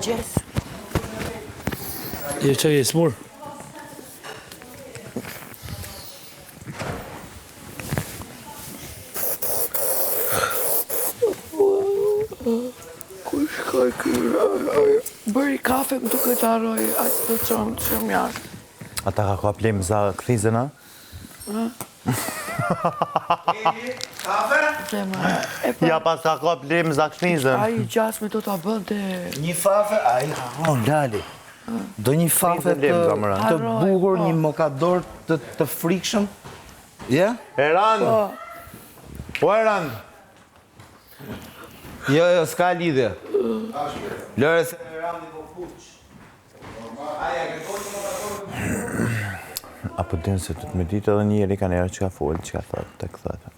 Gjes. Je që je smur? Ku shkoj kërë? Bëri kafe më duke të arroj, aqë të qonë që më jashtë. Ata ka ka plim za krizën, a? Ja pas ka ka plim za krizën. Ai gjasme do t'a bënte. Një fafe, ai haron, Lali. Do një fafe të bukur, një mokador të frikshëm. Ja? Eran! Po Eran! Jo, s'ka lidhje. Lore se Eran një po kuq. Apo din se të të me ditë edhe njëri ka njerë që ka folë, që ka thëtë, të këthëtë.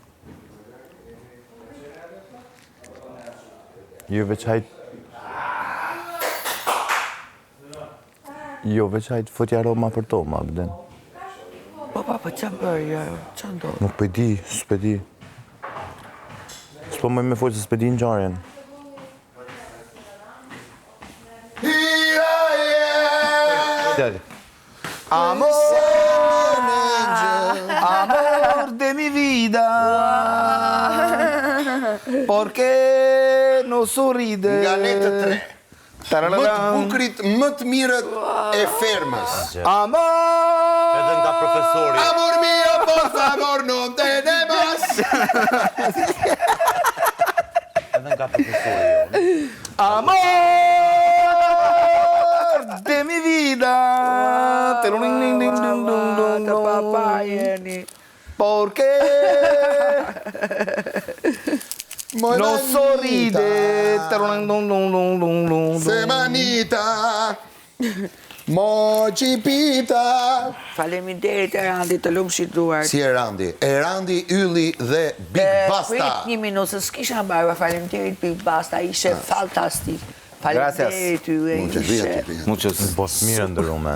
Jo veç hajtë fotja roma për to, ma bëden. Po, që më bërë, që ndodhë? Nuk pëjdi, s'pëdi. S'po mëj me folë se s'pëdi në gjarën. Amor de mi vida, porque no sorride. Nga ne të tre. Më të bukurit, më të mirët e fermës. Amor! Edhe nga profesori. Amor mio, por favor, non te demas. Edhe nga profesori. Amor de mi vida. Të papa jeni. Porque no sorride. Semanita. Mocipita. Faleminderit Erandi të lumë shituar. Si Erandi? Erandi, Ylli dhe Big Basta. Prit një minutë, se s'kisha mbarë, faleminderit Big Basta, ishe fantastik. Faleminderit ju, ishe... Bos mirë ndërume.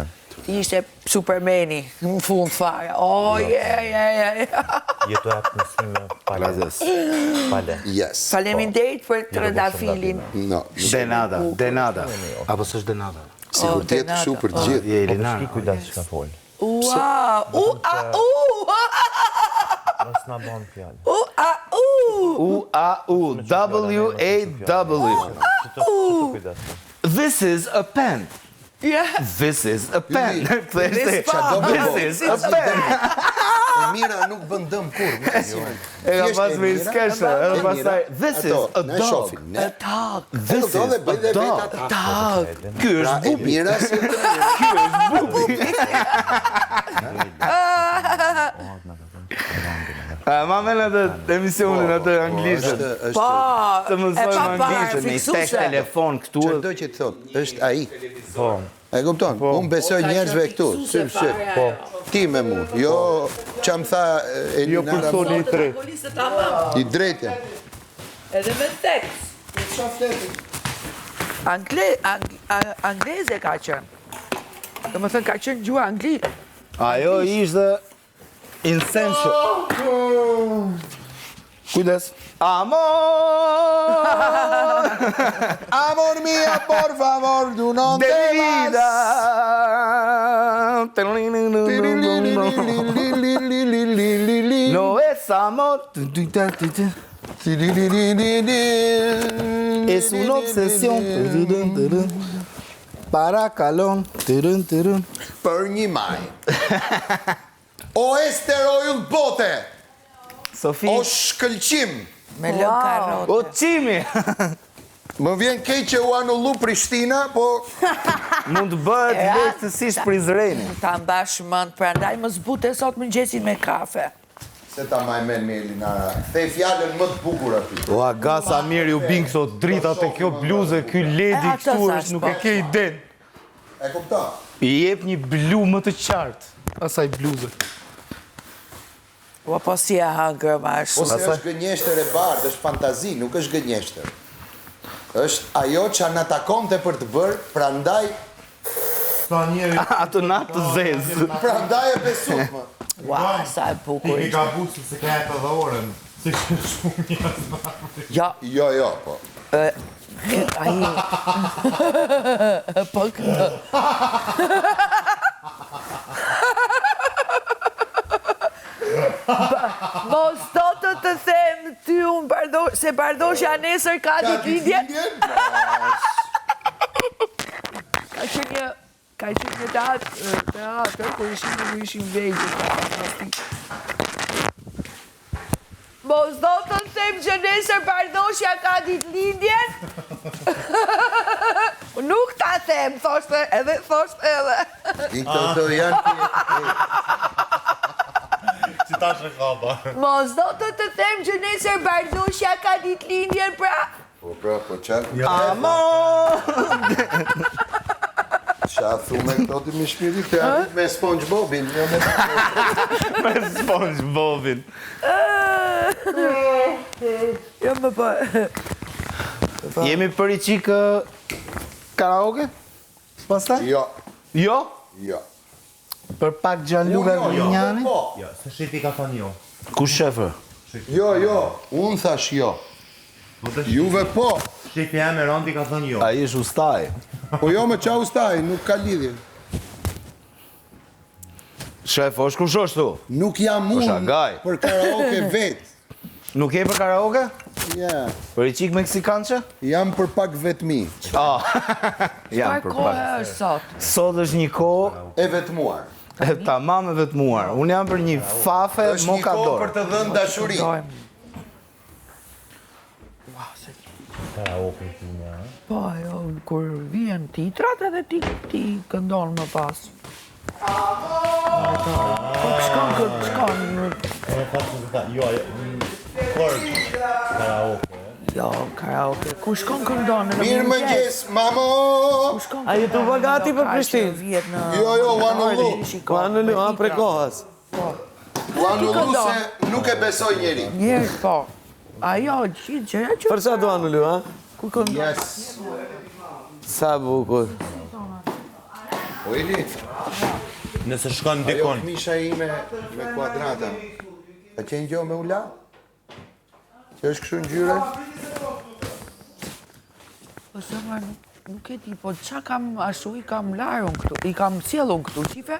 Ishte Supermani, në fund fare. Oh, Jetu e apë nësime pale. Pale. Yes. Faleminderit për të rëndafilin. No. Denada. Apo s'është denada? Sigur tjetë këshu për të gjithë. Je Elina. Shki kujdas që ka folë. Nësë nga banë fjallë. W-A-W. This is a pen. This is a pen. This is a pen. Mira nuk bëndëm kur. E ka pas me i skeshe. This is a dog. A dog. This is a dog. Dog. Ky është bubi. Mira si Ky është bubi. Ma me në të emisionin atë anglishtë. Po, Të mësojmë anglishtë, me i tek telefon këtu. Qërdo që të thot, është aji. Po. E kupton? Unë besoj njerëzve këtu. Po. Ti me mu. Jo, që më tha Jo personi i tre. I drejtja. edhe me tekst. Angleze ka qënë. Dhe më thënë ka qënë gjua angli. Ajo ishte essential. Kujdes. Amor! Amor mio, por favor, du non De te vida! No es amor. Es una obsesión. Para calon. Për një maj. O esteroil bote. Sofi. O shkëlqim. Me lënë karote. O qimi. Më vjen keq që u anullu Prishtina, po Mund të bëhet lehtësisht për Izraelin. Ta mbash mend, prandaj më zbute sot mëngjesin me kafe. se ta majmen me Elinara. Thej fjallën më të bukur aty. O, aga sa mirë ju bing këto dritat e kjo bluzë, ky ledi këtu është, nuk e ke iden. E kupta? I jep një blu më të qartë asaj bluze. O, po si e hangër ma shumë. Ose është gënjeshtër e bardhë, është fantazi, nuk është gënjeshtër. Është ajo që na takonte për të bërë, prandaj Ato natë të zezë. prandaj e besut më. Ua, sa e bukur. I ka busi sekretë dhe orën. Si shumë njës. Ja, Jo, po. Ai. Po këndon. Mos do të them ty unë se Bardoshja nesër ka ditëlindje. Ka qenë një teatr, kur ishim vegjë. Mos do të them që nesër Bardoshja ka ditëlindjen. Nuk ta them, thoshte edhe. Këto janë Si ta shëkaba. Mos do të them që nesër Bardoshja ka ditëlindjen, pra. Po qatë. Amo! Qa thume këto të mi shpiri të janë me SpongeBobin. Me SpongeBobin. Jo më po. Jemi për i qikë karaoke? Pastaj? Jo. Jo? Jo. Për pak Gianluca Grignani? Jo, se shefi ka thënë jo. Ku shefër? Jo, unë thash jo. Juve po. Shefi jam e Rondi ka thënë jo. A ish ustaj? Po jo me qa ustaj, nuk ka lidhje. Shef, është kush është tu? Nuk jam unë Shagaj. për karaoke vetë. Nuk je për karaoke? Ja, Për i qikë meksikanqe? jam për pak vetëmi. Ah, jam Çfarë për kohë pak. është sot? Sot është një kohë E vetëmuar. tamam e vetmuar. Unë jam për një fafe Është një kohë mokador. për të dhënë dashuri. Karaoke këtu, Po, jo, kur vjen titrat edhe ti këndon më pas. Po shkon. Jo, kërë karaoke. Jo, karaoke. Ku shkon këndon në Mirë më gjes, mamo! A ju të vagati për Prishtinë? Jo, Wanullu. Wanullu, pre kohës. Wanullu se nuk e besoj njeri. Njerë, po. Ajo, gjithë gjëja që... Për sa do Wanullu, ha? Ku këndon? Yes. Sa bukur. O Ili, Nëse shkon ajo dikon. këmisha ime me kuadrata. A qenë gjo me ula? Që është kështu në gjyre? Po zëma, nuk e di, po qa kam ashtu i kam larun këtu, i kam sjellun këtu, qife?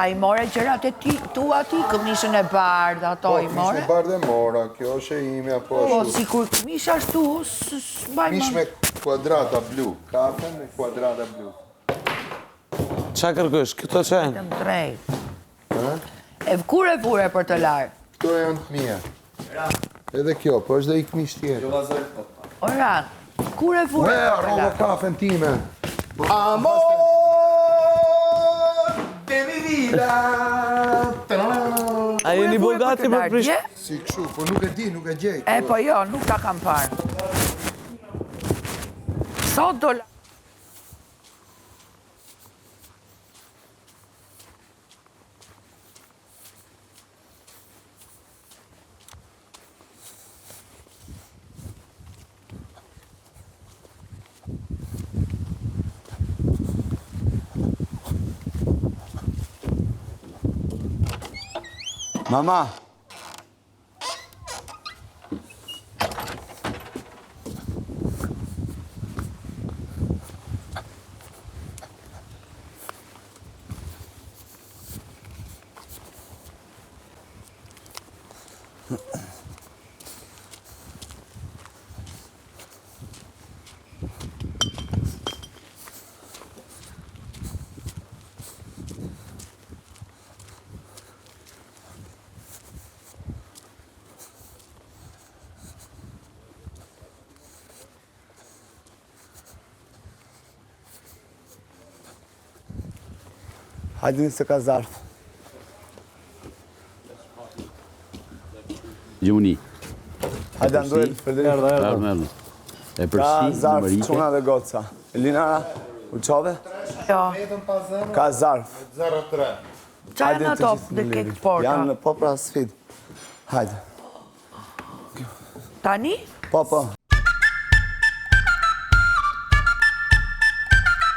A i more gjërat e ti, tu ati, këmishën e bardh, ato i more? Këmish me bardhe mora, kjo është e ime apo Po, ashtu. si kur këmish ashtu, s'baj Këmish me kuadrata blu, kafe me kuadrata blu. Qa kërkësh? Këto që e? Të më drejt. E vkure për të larë. Këto e janë të mija. Edhe kjo, po është dhe i këmish tjetër. Ora, vkure Me, për të arroba larë. kafen time. Amor de mi vida. A jeni bogati për Prishtinë? Si kështu, po nuk e di, nuk e gjej. E, po jo, nuk ta kam parë. Sot do la... Mama. Hajde se ka zarf. Gjuni. Hajde Anduel, Federik. Merlo. E Ka përsi, zarf, numërike. çuna dhe goca. Elinara, u qove? Jo, Ka zarf. qa e në top dhe kek porta? Janë po pra sfid. Hajde. Tani? Po.